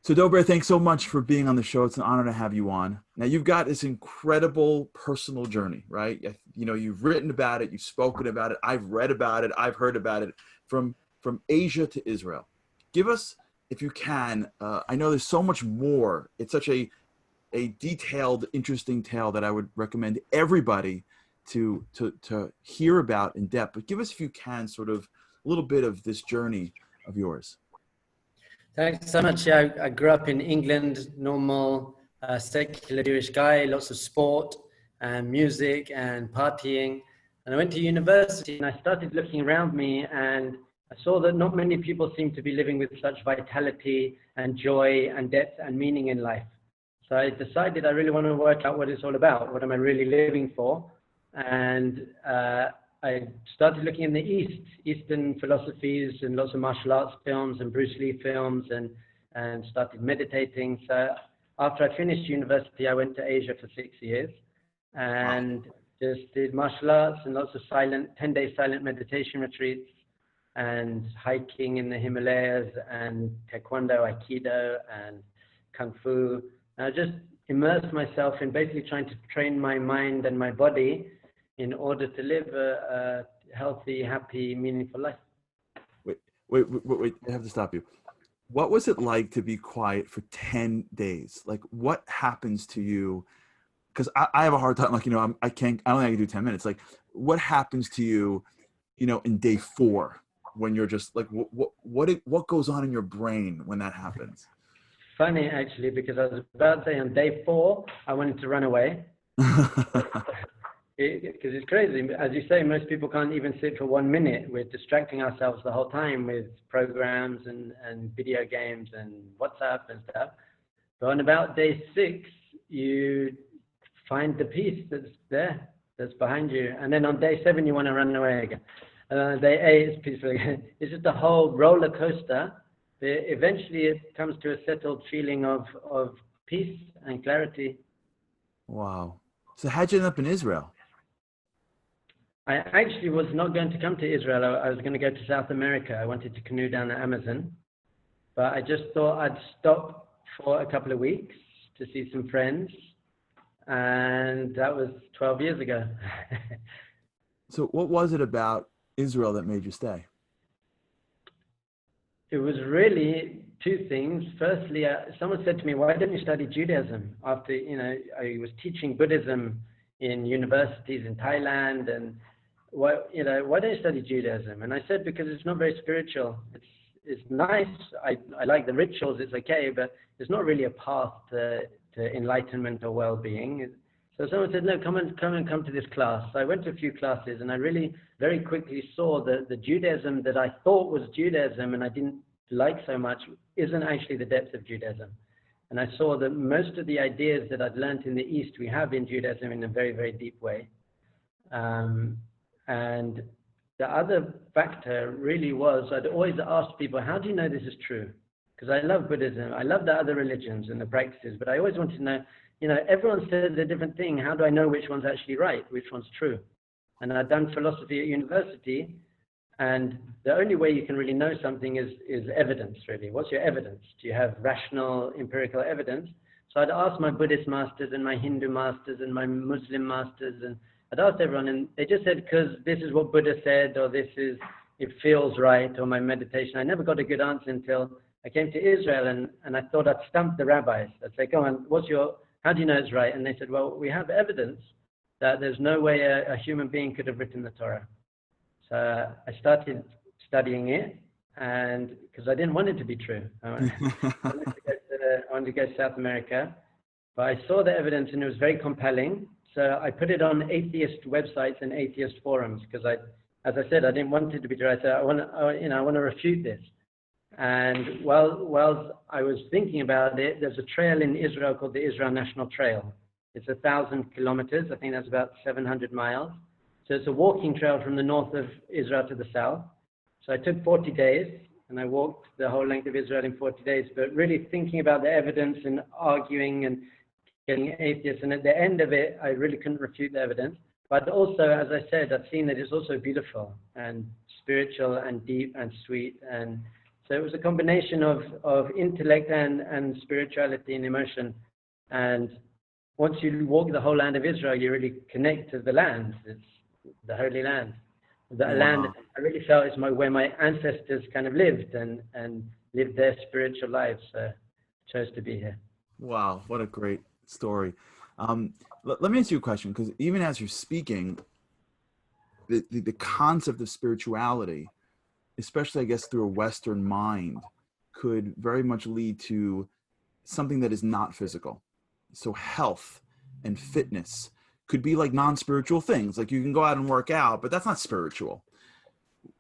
So Dobre, thanks so much for being on the show. It's an honor to have you on. Now you've got this incredible personal journey, right? You know, you've written about it, you've spoken about it, I've read about it, I've heard about it from Asia to Israel. Give us, if you can, I know there's so much more. It's such a detailed, interesting tale that I would recommend everybody to hear about in depth. But give us, if you can, sort of a little bit of this journey of yours. Thanks so much. Yeah, I grew up in England, normal, secular Jewish guy, lots of sport and music and partying. And I went to university and I started looking around me and I saw that not many people seem to be living with such vitality and joy and depth and meaning in life. So I decided I really want to work out what it's all about. What am I really living for? And I started looking in the Eastern philosophies and lots of martial arts films and Bruce Lee films and started meditating. So after I finished university, I went to Asia for 6 years and just did martial arts and lots of 10-day silent meditation retreats and hiking in the Himalayas and taekwondo, aikido and kung fu. And I just immersed myself in basically trying to train my mind and my body in order to live a healthy, happy, meaningful life. Wait, I have to stop you. What was it like to be quiet for 10 days? Like, what happens to you? Because I have a hard time, like, you know, I don't think I can do 10 minutes. Like, what happens to you, you know, in day 4 when you're just like, what goes on in your brain when that happens? Funny, actually, because I was about to say on day 4, I wanted to run away. Because it's crazy. As you say, most people can't even sit for 1 minute. We're distracting ourselves the whole time with programs and video games and WhatsApp and stuff. But on about day 6, you find the peace that's there, that's behind you. And then on day 7, you want to run away again. And on day 8, it's peaceful again. It's just a whole roller coaster. But eventually, it comes to a settled feeling of peace and clarity. Wow. So how'd you end up in Israel? I actually was not going to come to Israel. I was going to go to South America. I wanted to canoe down the Amazon. But I just thought I'd stop for a couple of weeks to see some friends. And that was 12 years ago. So what was it about Israel that made you stay? It was really 2 things. Firstly, someone said to me, why don't you study Judaism? After, you know, I was teaching Buddhism in universities in Thailand, and why don't you study Judaism? And I said, because it's not very spiritual. It's nice. I like the rituals. It's okay, but it's not really a path to enlightenment or well-being. So someone said, no, come to this class. So I went to a few classes, and I really very quickly saw that the Judaism that I thought was Judaism and I didn't like so much isn't actually the depth of Judaism. And I saw that most of the ideas that I'd learned in the East, we have in Judaism in a very, very deep way. And the other factor really was, I'd always ask people, how do you know this is true? Because I love Buddhism, I love the other religions and the practices, but I always wanted to know, you know, everyone says a different thing. How do I know which one's actually right, which one's true? And I'd done philosophy at university, and the only way you can really know something is evidence, really. What's your evidence? Do you have rational, empirical evidence? So I'd ask my Buddhist masters and my Hindu masters and my Muslim masters, and I'd ask everyone, and they just said, because this is what Buddha said, or it feels right, or my meditation. I never got a good answer until I came to Israel, and I thought I'd stump the rabbis. I'd say, go on, how do you know it's right? And they said, well, we have evidence that there's no way a human being could have written the Torah. So I started studying it, and because I didn't want it to be true. I wanted to go to South America, but I saw the evidence and it was very compelling. So I put it on atheist websites and atheist forums because as I said, I didn't want it to be true. I said, I want to refute this. And while I was thinking about it, there's a trail in Israel called the Israel National Trail. It's 1,000 kilometers. I think that's about 700 miles. So it's a walking trail from the north of Israel to the south. So I took 40 days and I walked the whole length of Israel in 40 days, but really thinking about the evidence and arguing and getting atheists. And at the end of it, I really couldn't refute the evidence. But also, as I said, I've seen that it's also beautiful and spiritual and deep and sweet. And So it was a combination of intellect and spirituality and emotion. And once you walk the whole land of Israel, you really connect to the land. It's the Holy Land. The land I really felt is where my ancestors kind of lived and lived their spiritual lives. So I chose to be here. Wow, what a great story. Let me ask you a question, because even as you're speaking, the concept of spirituality, especially I guess through a Western mind, could very much lead to something that is not physical. So health and fitness could be like non-spiritual things. Like you can go out and work out, but that's not spiritual.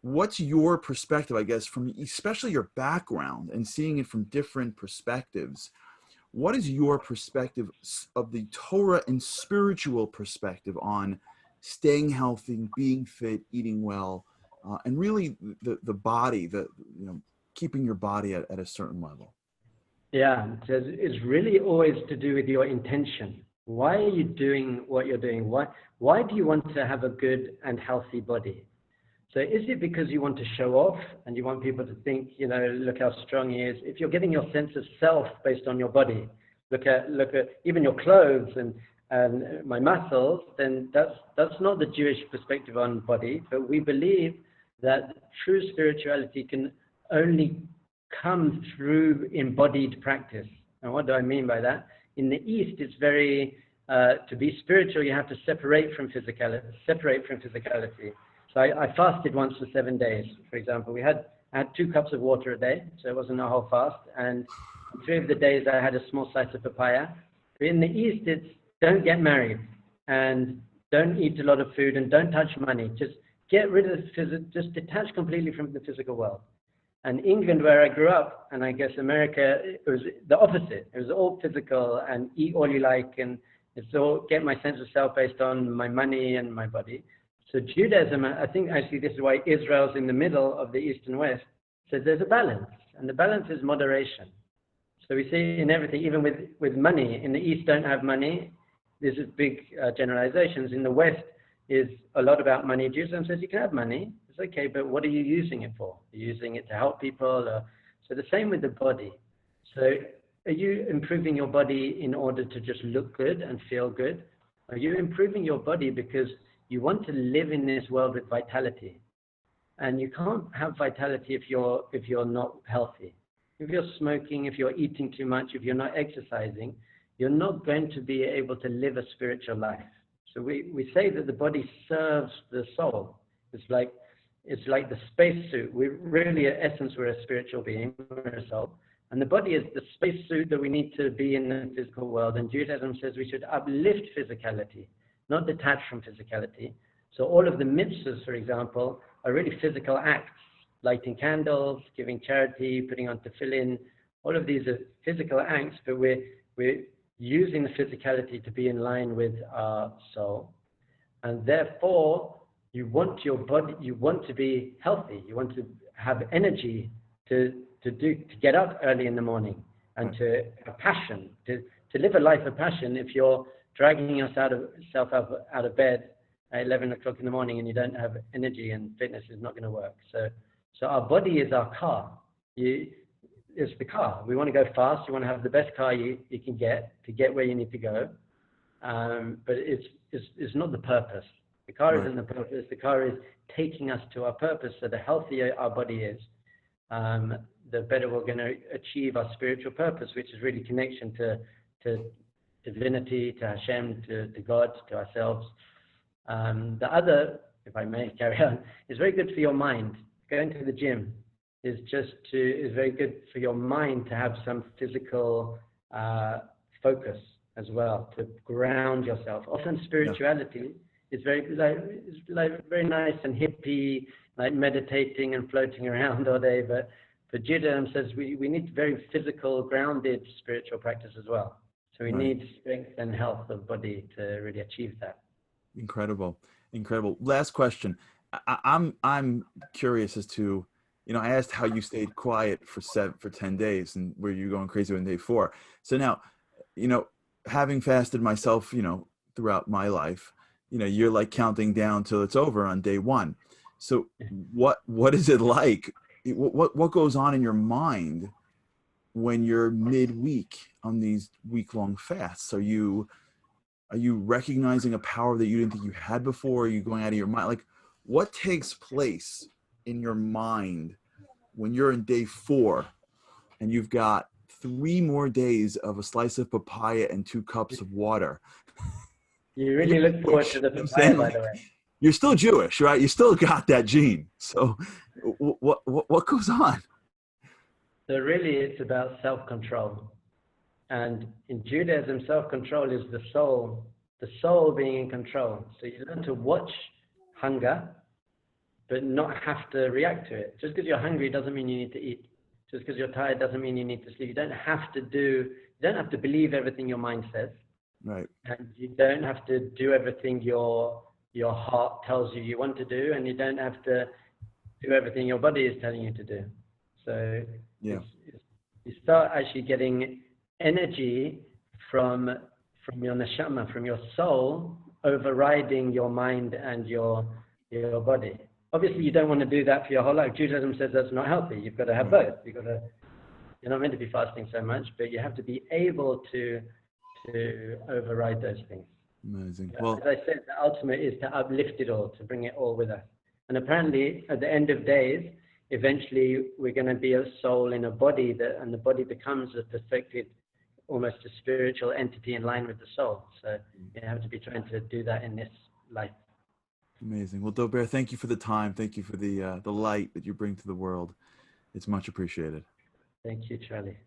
What's your perspective, I guess, from especially your background and seeing it from different perspectives? What is your perspective of the Torah and spiritual perspective on staying healthy, being fit, eating well, and really the body, keeping your body at a certain level? Yeah, it's really always to do with your intention. Why are you doing what you're doing? Why do you want to have a good and healthy body? So is it because you want to show off and you want people to think, look how strong he is? If you're getting your sense of self based on your body, look at even your clothes and my muscles, then that's not the Jewish perspective on body. But we believe that true spirituality can only come through embodied practice. And what do I mean by that? In the East, it's very, to be spiritual, you have to separate from physicality. So I fasted once for 7 days, for example. I had 2 cups of water a day, so it wasn't a whole fast. And 3 of the days I had a small slice of papaya. But in the East, it's don't get married and don't eat a lot of food and don't touch money. Just get rid of just detach completely from the physical world. And England, where I grew up, and I guess America, it was the opposite. It was all physical and eat all you like, and it's all get my sense of self based on my money and my body. So Judaism, I think actually this is why Israel's in the middle of the East and West. So there's a balance, and the balance is moderation. So we see in everything, even with money. In the East, don't have money. This is big generalizations. In the West, is a lot about money. Judaism says you can have money. It's okay, but what are you using it for? Are you using it to help people? So the same with the body. So are you improving your body in order to just look good and feel good? Are you improving your body because you want to live in this world with vitality? And you can't have vitality if you're not healthy. If you're smoking, if you're eating too much, if you're not exercising, you're not going to be able to live a spiritual life. So we say that the body serves the soul. It's like the spacesuit. We really, in essence, we're a spiritual being, we're a soul. And the body is the spacesuit that we need to be in the physical world. And Judaism says we should uplift physicality, not detach from physicality. So all of the mitzvahs, for example, are really physical acts. Lighting candles, giving charity, putting on tefillin. All of these are physical acts, but we're using the physicality to be in line with our soul. And therefore, you want your body, you want to be healthy, you want to have energy to get up early in the morning and to have passion, to live a life of passion. If you're dragging yourself out of bed at 11 o'clock in the morning and you don't have energy, and fitness is not going to work. So our body is our car. It's the car. We want to go fast. You want to have the best car you can get to get where you need to go. But it's not the purpose. The car isn't the purpose. The car is taking us to our purpose. So the healthier our body is, the better we're going to achieve our spiritual purpose, which is really connection to divinity, to Hashem, to God, to ourselves. The other, if I may carry on, is very good for your mind. Going to the gym is very good for your mind to have some physical focus as well, to ground yourself. Often spirituality is very very nice and hippie, like meditating and floating around all day. But Judaism says we need very physical, grounded spiritual practice as well. So we need strength and health of body to really achieve that. Incredible. Last question. I'm curious as to, I asked how you stayed quiet for 10 days and were you going crazy on day 4. So now, having fasted myself, throughout my life, you're like counting down till it's over on day 1. So what is it like what goes on in your mind when you're midweek on these week-long fasts? Are you recognizing a power that you didn't think you had before? Are you going out of your mind? Like, what takes place in your mind when you're in day 4 and you've got 3 more days of a slice of papaya and 2 cups of water? You really look forward to the You know what I'm papaya, saying? by Like, the way. you're still Jewish, right? You still got that gene. So what goes on? So really, it's about self-control. And in Judaism, self-control is the soul being in control. So you learn to watch hunger, but not have to react to it. Just because you're hungry doesn't mean you need to eat. Just because you're tired doesn't mean you need to sleep. You don't have to believe everything your mind says. Right. And you don't have to do everything your heart tells you want to do, and you don't have to do everything your body is telling you to do. So Yeah. you start actually getting energy from your neshama, from your soul, overriding your mind and your body. Obviously, you don't want to do that for your whole life. Judaism says that's not healthy. You've got to have both. You're not meant to be fasting so much, but you have to be able to override those things. Amazing. Well, as I said, the ultimate is to uplift it all, to bring it all with us. And apparently, at the end of days, eventually we're going to be a soul in a body, and the body becomes a perfected, almost a spiritual entity in line with the soul. So you have to be trying to do that in this life. Amazing. Well, Dober, thank you for the time. Thank you for the light that you bring to the world. It's much appreciated. Thank you, Charlie.